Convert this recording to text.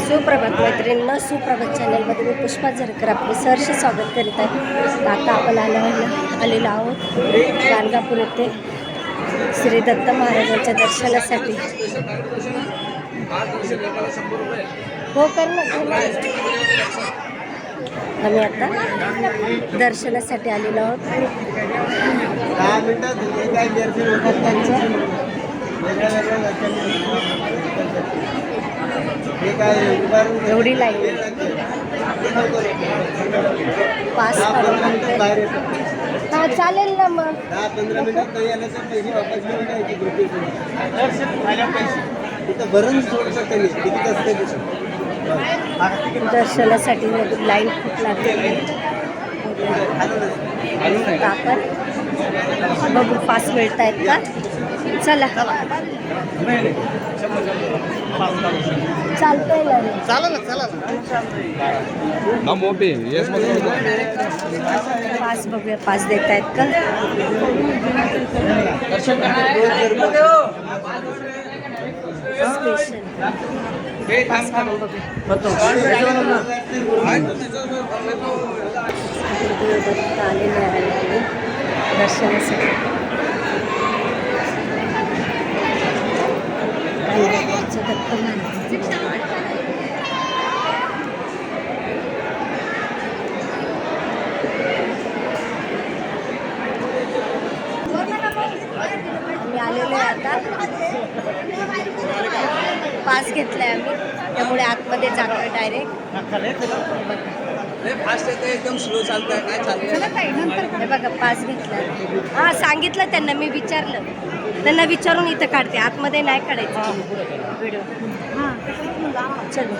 सुप्रभात मैत्रिणींना, सुप्रभात चॅनलमध्ये मी पुष्पा झरकर आपले सहर्ष स्वागत करीत आहे. तर आता आपण आलेलो आहोत गाणगापूर येथे श्री दत्त महाराजांच्या दर्शनासाठी. हो कर ना. आम्ही आता दर्शनासाठी आलेलो आहोत. एवढी लाईन पास हा चालेल ना. मग 10-15 मिनिटात नाही आलं तर पैसे वापस घेऊन जायची ग्रुपी तिथं भरून सोडू शकते मी किती असते दर्शनासाठी लाईन खूप लागते. आपण बघू पास मिळत आहेत का. चला चालतंय ना. पास बघूया पास देत आहेत का. स्पेशल पास काढून बघूया. आलेले आहे दर्शनासाठी. दत्त आम्ही आलेलो आहे आता. पास घेतलाय आम्ही, त्यामुळे आतमध्ये जातोय डायरेक्ट. फास्ट येतं एकदम स्लो चालतं काय चालतं हे बघा पास घेतला. हां सांगितलं त्यांना, मी विचारलं त्यांना, विचारून इथं काढते. आतमध्ये नाही काढायचं व्हिडिओ. हां चलो.